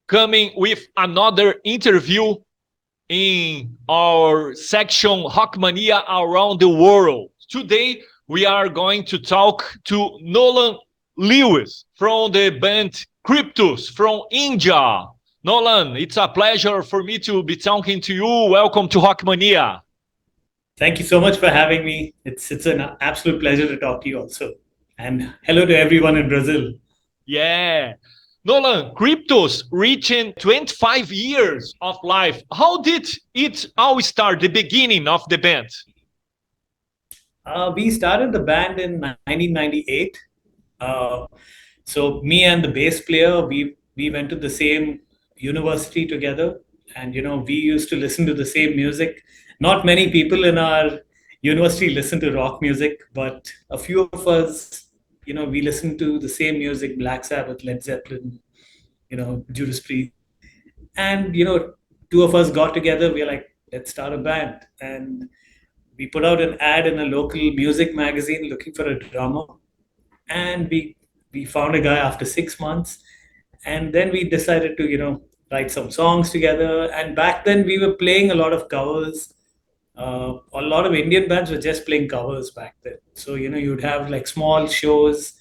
coming with another interview in our section Rock Mania Around the World. Today, we are going to talk to Nolan Lewis from the band Kryptos from India. Nolan, it's a pleasure for me to be talking to you. Welcome to Rock Mania. Thank you so much for having me. It's an absolute pleasure to talk to you also. And hello to everyone in Brazil. Yeah. Nolan, Kryptos reaching 25 years of life. How did it all start, the beginning of the band? We started the band in 1998. Uh, so me and the bass player, we went to the same university together, and we used to listen to the same music. Not many people in our university listen to rock music, but a few of us, we listen to the same music: Black Sabbath, Led Zeppelin, Judas Priest. And two of us got together. We are like, let's start a band, and we put out an ad in a local music magazine looking for a drummer, and we found a guy after 6 months, and then we decided to write some songs together. And back then we were playing a lot of covers. A lot of Indian bands were just playing covers back then. So you'd have like small shows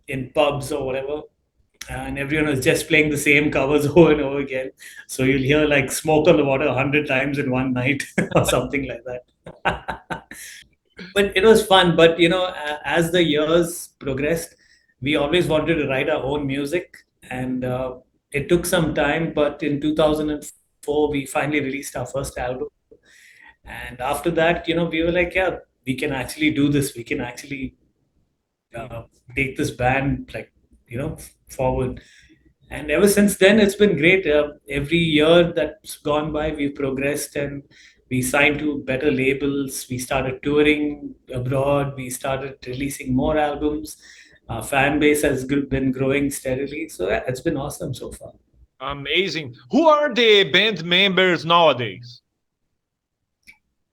in pubs or whatever, and everyone was just playing the same covers over and over again. So you'll hear like "Smoke on the Water" 100 times in one night or something like that. But it was fun. But as the years progressed, we always wanted to write our own music, and it took some time. But in 2004, we finally released our first album, and after that, we were like, yeah, we can actually do this. We can actually uh, take this band like forward. And ever since then, it's been great. Every year that's gone by, we've progressed, and we signed to better labels. We started touring abroad. We started releasing more albums. Our fan base has been growing steadily. So yeah, it's been awesome so far. Amazing. Who are the band members nowadays?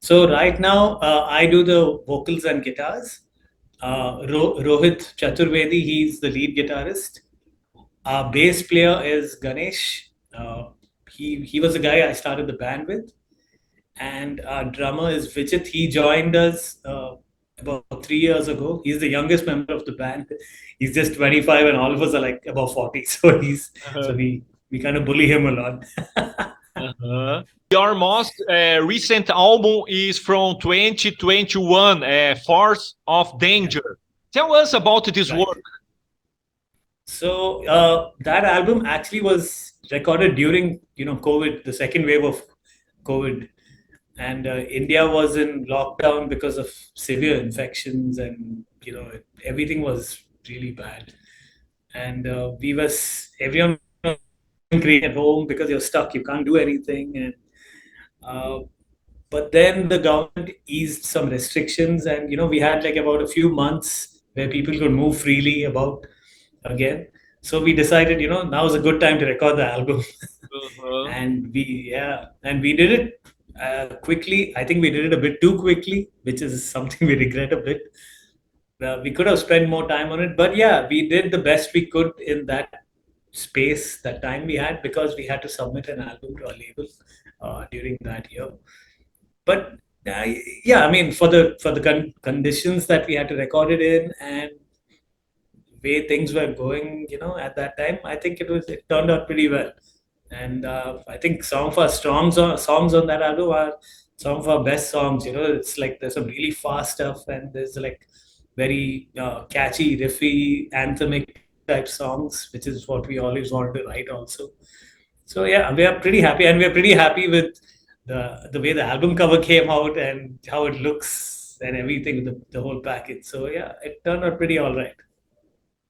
So right now, I do the vocals and guitars. Rohit Chaturvedi, he's the lead guitarist. Our bass player is Ganesh. He was the guy I started the band with, and our drummer is Vijit. He joined us about 3 years ago. He's the youngest member of the band. He's just 25, and all of us are like above 40. So Uh-huh. we kind of bully him a lot. Uh-huh. Your most recent album is from 2021, Force of Yeah, Danger. Tell us about this right. work. So that album actually was recorded during COVID, the second wave of COVID, and India was in lockdown because of severe infections, and everything was really bad. And everyone was crazy at home because you're stuck, you can't do anything. And uh, but then the government eased some restrictions, and we had like about a few months where people could move freely about again. So we decided, now is a good time to record the album. Uh-huh. And we did it quickly. I think we did it a bit too quickly, which is something we regret a bit. We could have spent more time on it, but yeah, we did the best we could in that space, that time we had, because we had to submit an album to our label during that year. But uh, yeah, I mean, for the conditions that we had to record it in, and way things were going, at that time, I think it turned out pretty well. And I think some of our songs on that album are some of our best songs. It's like there's some really fast stuff, and there's like very catchy, riffy, anthemic type songs, which is what we always wanted to write also. So yeah, we are pretty happy, and we are pretty happy with the way the album cover came out and how it looks and everything, the whole package. So yeah, it turned out pretty all right.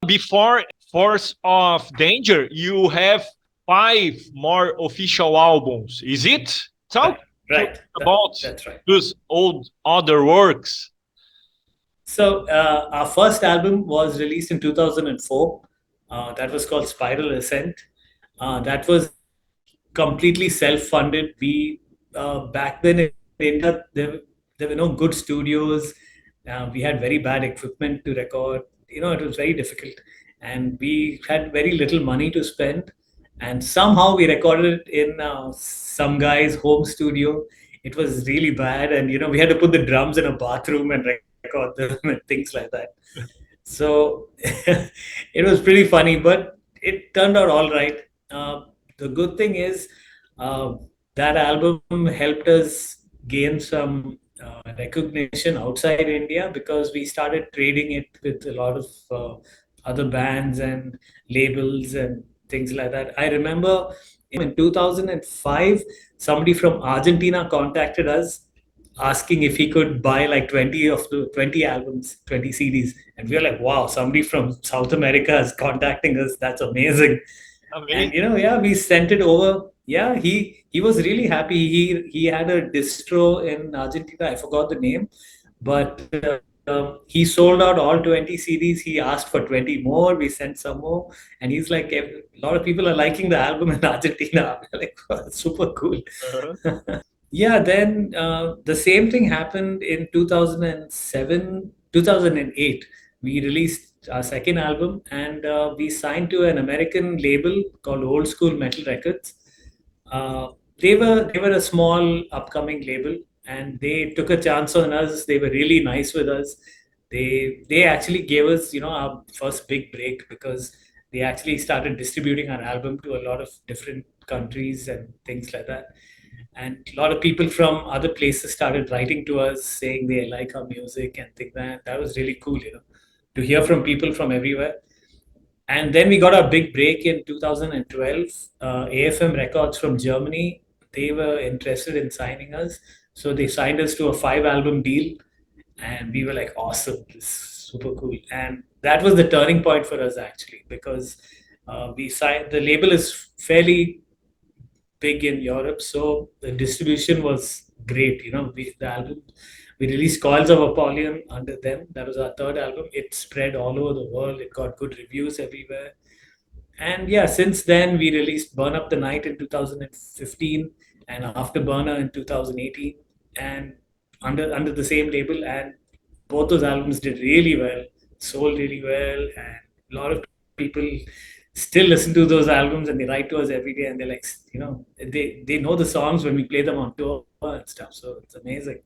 Before Force of Danger, you have five more official albums. Is it? Talk Right, to us right. about That's right. those old other works. So our first album was released in 2004. That was called Spiral Ascent. That was completely self-funded. We back then in India, there were no good studios. We had very bad equipment to record. It was very difficult, and we had very little money to spend. and somehow we recorded it in some guy's home studio. It was really bad, and we had to put the drums in a bathroom and record them and things like that. So it was pretty funny, but it turned out all right. The good thing is uh, that album helped us gain some recognition outside India, because we started trading it with a lot of other bands and labels and things like that. I remember in 2005, somebody from Argentina contacted us asking if he could buy like 20 of the 20 albums, 20 CDs. And we were like, wow, somebody from South America is contacting us. That's amazing. And Amazing. yeah, we sent it over. Yeah, he was really happy. He had a distro in Argentina. I forgot the name, but he sold out all 20 CDs. He asked for 20 more. We sent some more, and he's like, a lot of people are liking the album in Argentina. We're like, wow, super cool. Uh-huh. Yeah, then the same thing happened in 2007, 2008. We released our second album, and we signed to an American label called Old School Metal Records. Uh, they were a small upcoming label, and they took a chance on us. They were really nice with us. They actually gave us our first big break, because they actually started distributing our album to a lot of different countries and things like that. And a lot of people from other places started writing to us saying they like our music and things like that. That was really cool, to hear from people from everywhere. And then we got our big break in 2012. AFM Records from Germany, they were interested in signing us. So they signed us to a 5 album deal. And we were like, awesome, this is super cool. And that was the turning point for us, actually, because we signed, the label is fairly big in Europe, so the distribution was great. The album, we released Coils of Apollyon under them. That was our third album. It spread all over the world. It got good reviews everywhere. And yeah, since then we released Burn Up the Night in 2015 and Afterburner in 2018, and under the same label. And both those albums did really well, sold really well, and a lot of people still listen to those albums, and they write to us every day, and they're like, they know the songs when we play them on tour and stuff. So it's amazing.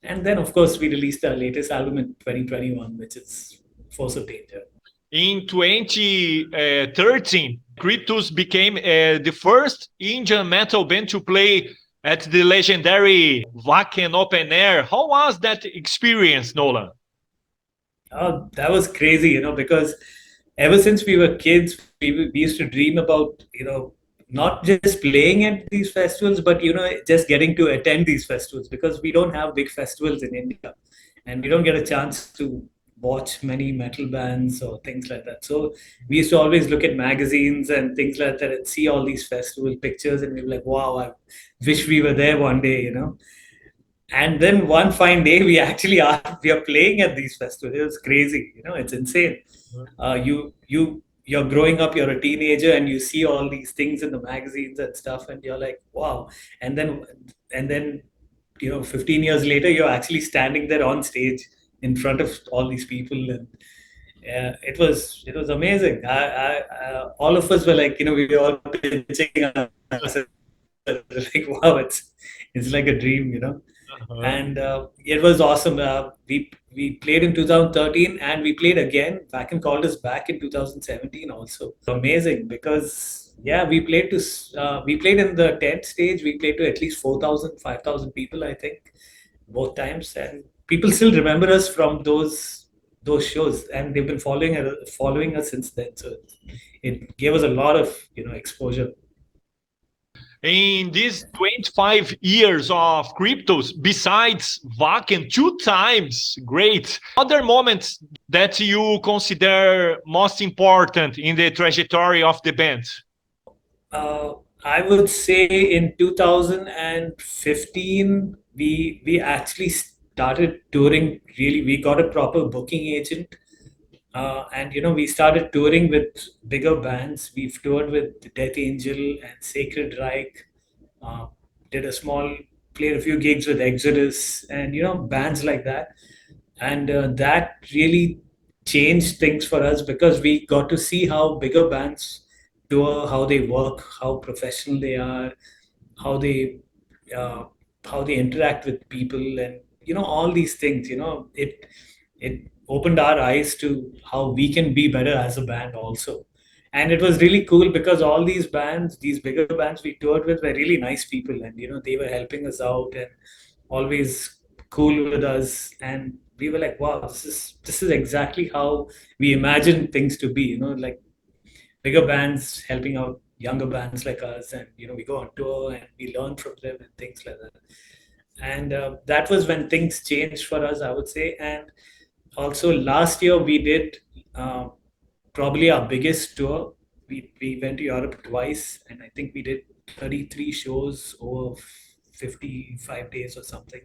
And then of course we released our latest album in 2021, which is Force of Danger. In 2013, Kryptos became the first Indian metal band to play at the legendary Wacken Open Air. How was that experience, Nolan? Oh, that was crazy, because ever since we were kids, we used to dream about, not just playing at these festivals, but, just getting to attend these festivals, because we don't have big festivals in India, and we don't get a chance to watch many metal bands or things like that. So we used to always look at magazines and things like that and see all these festival pictures, and we were like, wow, I wish we were there one day. And then one fine day, we are playing at these festivals. It was crazy, it's insane. You're growing up, you're a teenager, and you see all these things in the magazines and stuff, and you're like, wow. And then 15 years later, you're actually standing there on stage in front of all these people, and it was amazing. All of us were like, we were all pitching ourselves, like, wow, it's like a dream. Uh-huh. And it was awesome. We played in 2013, and we played again. Wacken called us back in 2017 also. Amazing, because yeah, we played in the tent stage. We played to at least 4,000, 5,000 people, I think, both times, and people still remember us from those shows, and they've been following us since then. So it gave us a lot of exposure. In these 25 years of Kryptos, besides Wacken, 2 times great, other moments that you consider most important in the trajectory of the band? I would say in 2015, we actually started touring. Really, we got a proper booking agent, and we started touring with bigger bands. We've toured with Death Angel and Sacred Reich. Uh, did a small, played a few gigs with Exodus, and bands like that. And that really changed things for us, because we got to see how bigger bands tour, how they work, how professional they are, how they uh, how they interact with people, and all these things. It opened our eyes to how we can be better as a band also. And it was really cool because all these bands, these bigger bands we toured with, were really nice people, and they were helping us out and always cool with us. And we were like, wow, this is exactly how we imagined things to be, like bigger bands helping out younger bands like us. And we go on tour and we learn from them and things like that. And that was when things changed for us, I would say. And also last year we did uh, probably our biggest tour. We went to Europe twice, and I think we did 33 shows over 55 days or something.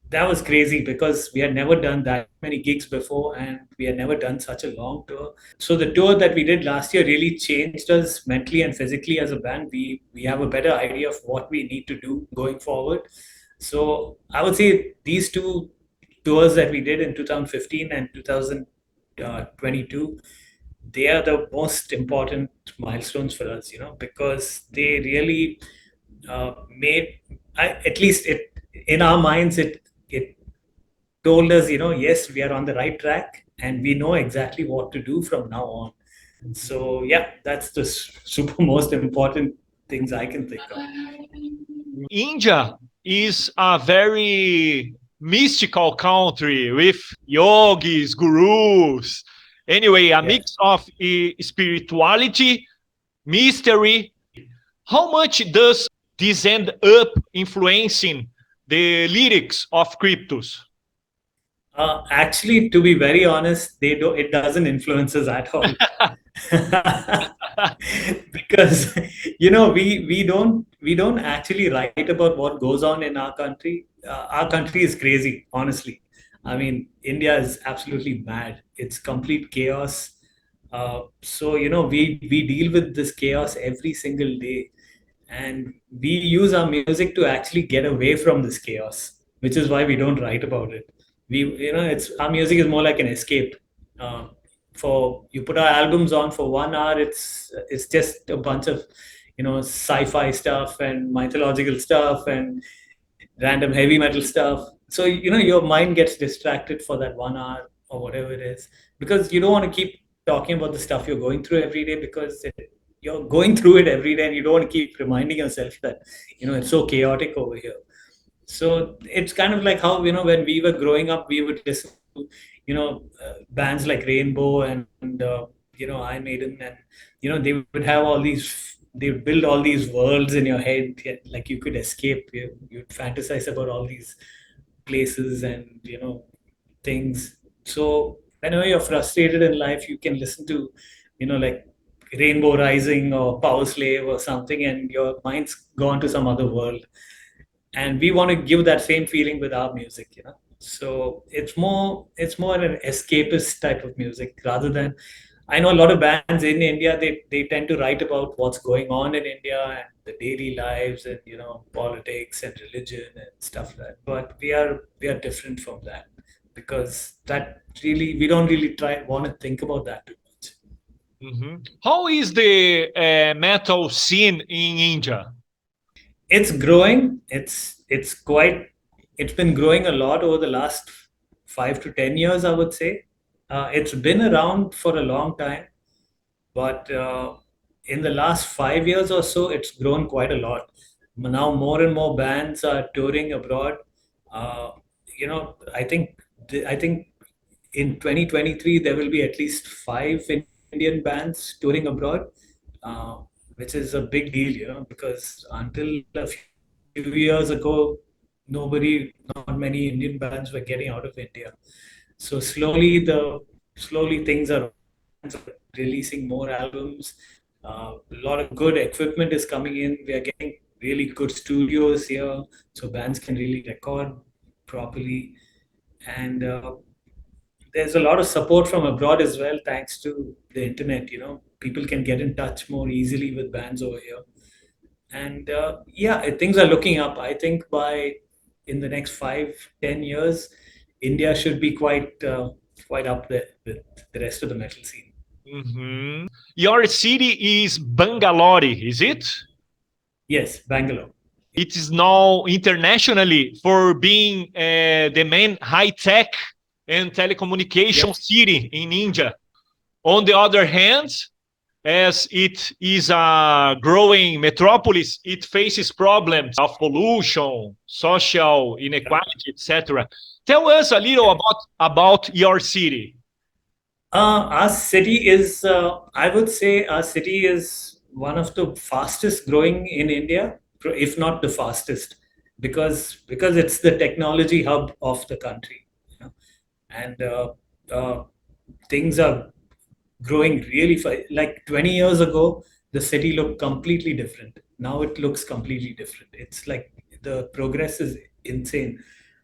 That was crazy because we had never done that many gigs before, and we had never done such a long tour. So the tour that we did last year really changed us mentally and physically as a band. We have a better idea of what we need to do going forward. So I would say these two tours that we did in 2015 and 2022, they are the most important milestones for us, because they really made, at least it in our minds, it told us, yes, we are on the right track and we know exactly what to do from now on. So yeah, that's the super most important things I can think of. India is a very mystical country with yogis, gurus. Anyway, a Yeah. mix of spirituality, mystery. How much does this end up influencing the lyrics of Kryptos? Actually, to be very honest, they do it doesn't influence us at all. Because we don't actually write about what goes on in our country. Our country is crazy, honestly. I mean, India is absolutely mad. It's complete chaos. So we deal with this chaos every single day, and we use our music to actually get away from this chaos, which is why we don't write about it. It's our music is more like an escape. uh, for you put our albums on for 1 hour, it's just a bunch of sci-fi stuff and mythological stuff and random heavy metal stuff. So your mind gets distracted for that 1 hour or whatever it is, because you don't want to keep talking about the stuff you're going through every day, because you're going through it every day and you don't want to keep reminding yourself that it's so chaotic over here. So it's kind of like how when we were growing up, we would listen to bands like Rainbow and I Maiden, and they would have all these, they would build all these worlds in your head, yeah, like you could escape. You'd fantasize about all these places and things. So whenever you're frustrated in life, you can listen to like Rainbow Rising or Power Slave or something, and your mind's gone to some other world. And we want to give that same feeling with our music. So it's more an escapist type of music, rather than, I know a lot of bands in India, they tend to write about what's going on in India and the daily lives and politics and religion and stuff like that. But we are different from that, because that really, we don't really try want to think about that too much. How is the metal scene in India? It's growing. It's been growing a lot over the last 5 to 10 years, I would say. It's been around for a long time, but in the last 5 years or so, it's grown quite a lot. Now more and more bands are touring abroad. Uh, I think in 2023 there will be at least five Indian bands touring abroad, uh, which is a big deal, because until a few years ago, not many Indian bands were getting out of India. So slowly things are releasing more albums. A lot of good equipment is coming in. We are getting really good studios here, so bands can really record properly. And there's a lot of support from abroad as well, thanks to the internet. People can get in touch more easily with bands over here. And yeah, things are looking up. I think by in the next 5-10 years, India should be quite up there with the rest of the metal scene. Mhm. Your city is Bangalore, is it? Yes, Bangalore. It is now internationally for being the main high-tech and telecommunication Yes. city in India. On the other hand, as it is a growing metropolis, it faces problems of pollution, social inequality, etc. Tell us a little Yeah. about your city. Our city is, I would say, our city is one of the fastest growing in India, if not the fastest, because it's the technology hub of the country, you know. And uh, things are growing really fast. Like 20 years ago, the city looked completely different. Now it looks completely different. It's like the progress is insane.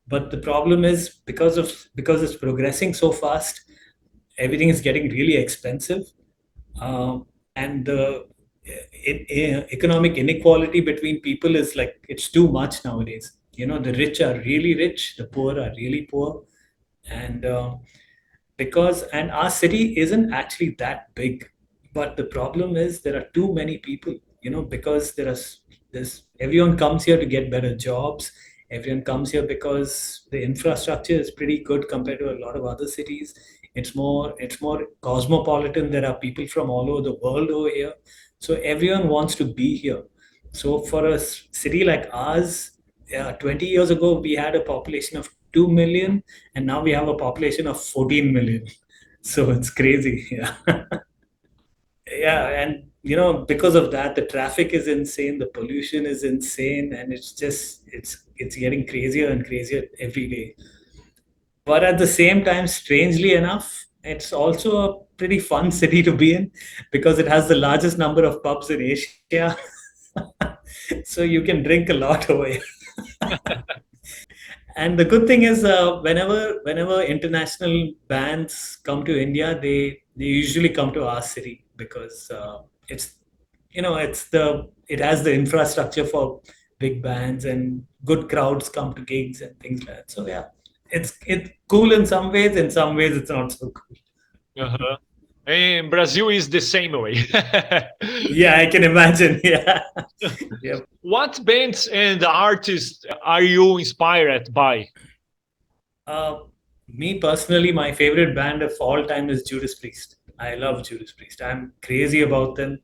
But the problem is because it's progressing so fast, everything is getting really expensive, and the economic inequality between people is like it's too much nowadays. You know, the rich are really rich, the poor are really poor, and because and our city isn't actually that big, but the problem is there are too many people. You know, because there's everyone comes here to get better jobs. Everyone comes here because the infrastructure is pretty good compared to a lot of other cities. It's more cosmopolitan. There are people from all over the world over here, so everyone wants to be here. So for a city like ours, 20 years ago we had a population of 2 million, and now we have a population of 14 million. So it's crazy. Yeah. Yeah, and you know, because of that, the traffic is insane, the pollution is insane, and it's getting crazier and crazier every day. But at the same time, strangely enough, it's also a pretty fun city to be in because it has the largest number of pubs in Asia. So you can drink a lot over here. And the good thing is, whenever international bands come to India, they usually come to our city because it's it has the infrastructure for big bands, and good crowds come to gigs and things like that. So yeah, it's cool in some ways. In some ways, it's not so cool. Uh-huh. And Brazil is the same way. Yeah, I can imagine. Yeah, yeah. What bands and artists are you inspired by? Uh, Me personally, my favorite band of all time is Judas Priest. I love Judas Priest. I'm crazy about them.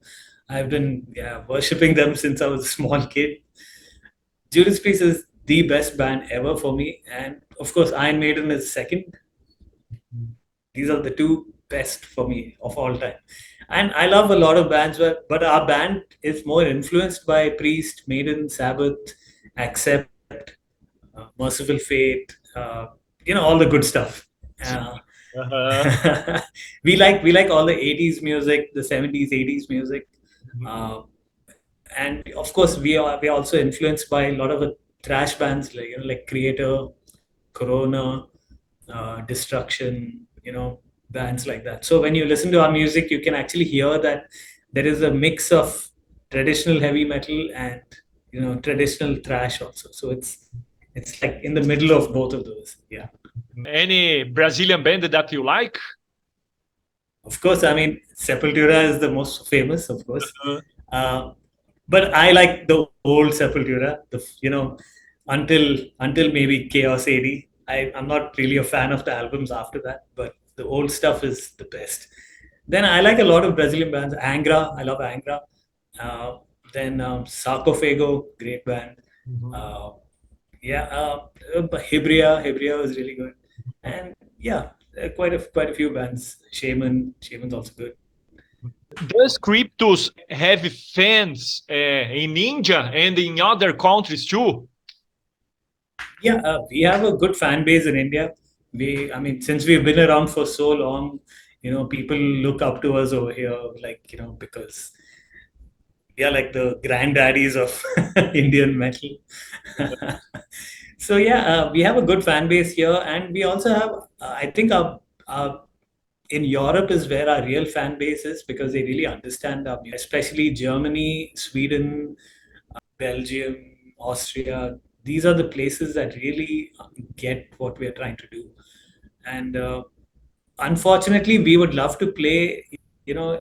I've been worshipping them since I was a small kid. Judas Priest is the best band ever for me, and of course, Iron Maiden is second. These are the two best for me of all time. And I love a lot of bands, but our band is more influenced by Priest, Maiden, Sabbath, Accept, Merciful Fate, all the good stuff. Uh, Uh-huh. we like all the 80s music, the 70s, 80s music. Uh, and of course, we are also influenced by a lot of the thrash bands like Creator, Corona, Destruction, bands like that. So when you listen to our music, you can actually hear that there is a mix of traditional heavy metal and traditional thrash also. So it's like in the middle of both of those. Yeah. Any Brazilian band that you like? Of course, I mean Sepultura is the most famous, of course. Uh, Uh, but I like the old Sepultura, until maybe Chaos AD. I'm not really a fan of the albums after that, but the old stuff is the best. Then I like a lot of Brazilian bands. Angra, I love Angra. Uh, then Sarcophago, great band. Uh, yeah, Hibria was really good, and yeah, quite a few bands. Shaman's also good. Does Kryptos have fans in India and in other countries too? Yeah, we have a good fan base in India. I mean, since we've been around for so long, people look up to us over here, like, because we are like the granddaddies of Indian metal. So yeah, we have a good fan base here, and we also have, I think, our in Europe is where our real fan base is because they really understand our music, especially Germany, Sweden, Belgium, Austria. These are the places that really get what we're trying to do. And unfortunately, we would love to play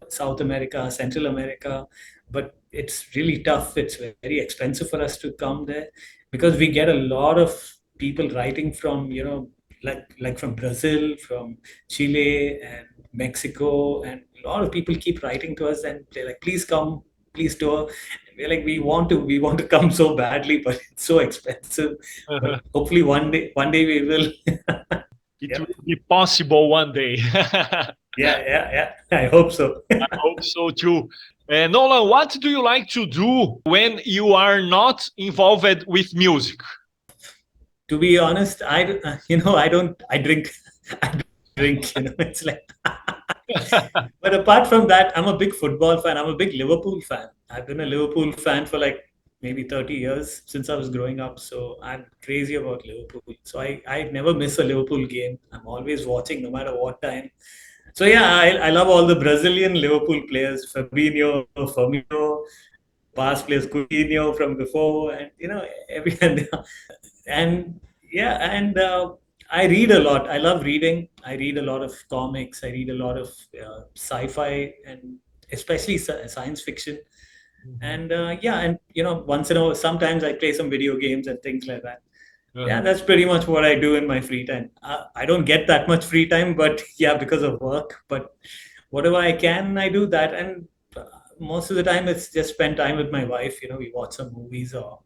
South America, Central America, but it's really tough. It's very expensive for us to come there because we get a lot of people writing from, like from Brazil, from Chile and Mexico, and a lot of people keep writing to us and they're like, please come, please tour. And we're like, we want to come so badly, but it's so expensive. But hopefully one day we will. It Yeah. will be possible one day. Yeah. I hope so. I hope so too. Nolan, what do you like to do when you are not involved with music? To be honest, I drink. I drink. It's like. But apart from that, I'm a big football fan. I'm a big Liverpool fan. I've been a Liverpool fan for like maybe 30 years since I was growing up. So I'm crazy about Liverpool. So I never miss a Liverpool game. I'm always watching no matter what time. So yeah, I love all the Brazilian Liverpool players, Fabinho, Firmino, past players, Coutinho from before, and every and yeah, and I read a lot. I love reading. I read a lot of comics. I read a lot of sci-fi and especially science fiction. And yeah, and once in a while, sometimes I play some video games and things like that. Yeah, that's pretty much what I do in my free time. I don't get that much free time, but yeah, because of work. But whatever I can, I do that. And most of the time, it's just spend time with my wife. We watch some movies or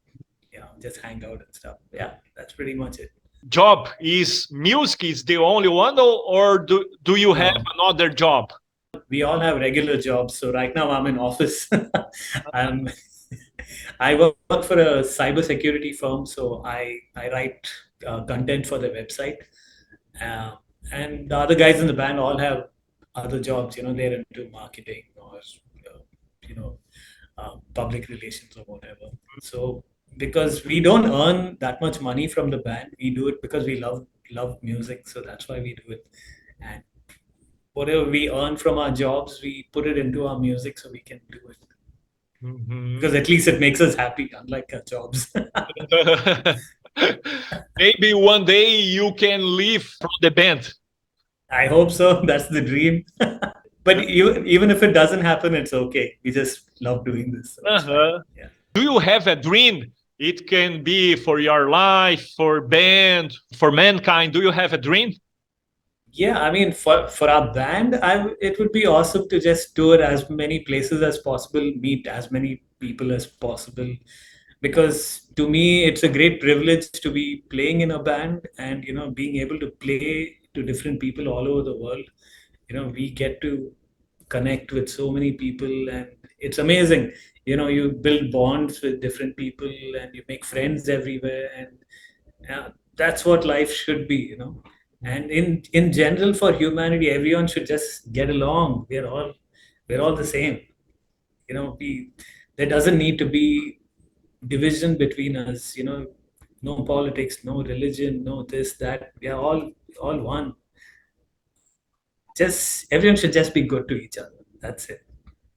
just hang out and stuff. Yeah, that's pretty much it. Job is music is the only one, or do you have another job? We all have regular jobs. So right now I'm in office. I work for a cybersecurity firm, so I write content for their website. Uh, and the other guys in the band all have other jobs. They're into marketing or you know public relations or whatever. So because we don't earn that much money from the band, we do it because we love music. So that's why we do it. And whatever we earn from our jobs, we put it into our music so we can do it. Because at least it makes us happy, unlike our jobs. Maybe one day you can leave from the band. I hope so. That's the dream. But even if it doesn't happen, it's okay. We just love doing this. So yeah. Do you have a dream? It can be for your life, for band, for mankind. Do you have a dream? Yeah, I mean, for our band, it would be awesome to just tour as many places as possible, meet as many people as possible. Because to me, it's a great privilege to be playing in a band and being able to play to different people all over the world. We get to connect with so many people, and it's amazing. You build bonds with different people, and you make friends everywhere, and that's what life should be. And in general, for humanity, everyone should just get along. We're all the same. There doesn't need to be division between us. No politics, no religion, no this that. We are all one. Just everyone should just be good to each other. That's it.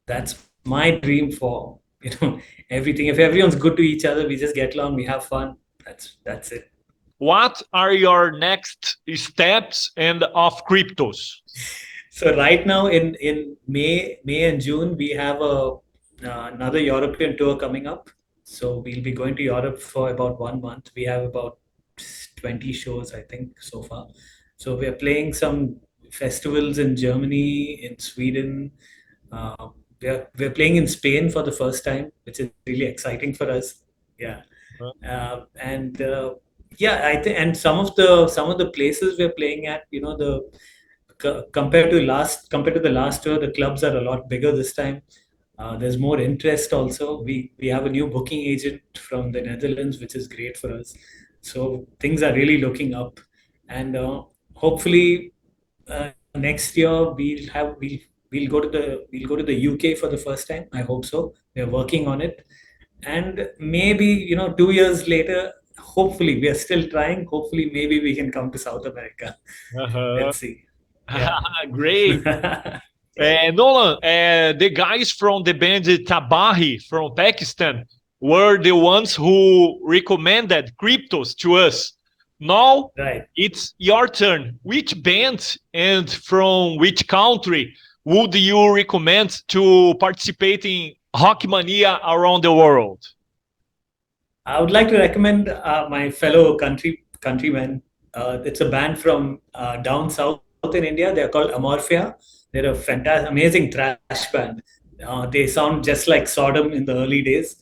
That's my dream for everything. If everyone's good to each other, we just get along, we have fun. That's it. What are your next steps and of Kryptos? So right now in May and June, we have another European tour coming up. So we'll be going to Europe for about 1 month. We have about 20 shows, I think, so far. So we're playing some festivals in Germany, in Sweden. We're playing in Spain for the first time, which is really exciting for us. Yeah, and yeah, I think, and some of the places we're playing at, compared to the last tour, the clubs are a lot bigger this time. There's more interest also. We have a new booking agent from the Netherlands, which is great for us. So things are really looking up, and hopefully next year we'll go to the UK for the first time. I hope so. We're working on it, and maybe 2 years later, hopefully we are still trying. Hopefully maybe we can come to South America. Let's see. Yeah. Great. Nolan, the guys from the band Tabahi from Pakistan were the ones who recommended Kryptos to us. Now Right. it's your turn. Which band and from which country would you recommend to participate in Rock Mania around the world? I would like to recommend my fellow countrymen. It's a band from down south in India. They're called Amorphia. They're a fantastic, amazing thrash band. They sound just like Sodom in the early days.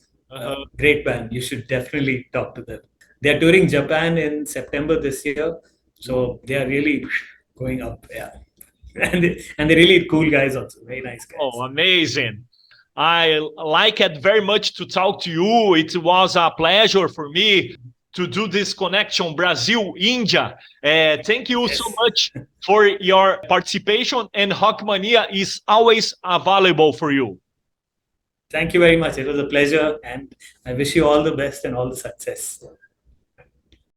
Great band. You should definitely talk to them. They're touring Japan in September this year, so they are really going up. Yeah, and they're really cool guys also. Very nice guys. Oh, amazing. I like it very much to talk to you. It was a pleasure for me to do this connection, Brazil, India. Thank you so much for your participation, and Rock Mania is always available for you. Thank you very much. It was a pleasure, and I wish you all the best and all the success.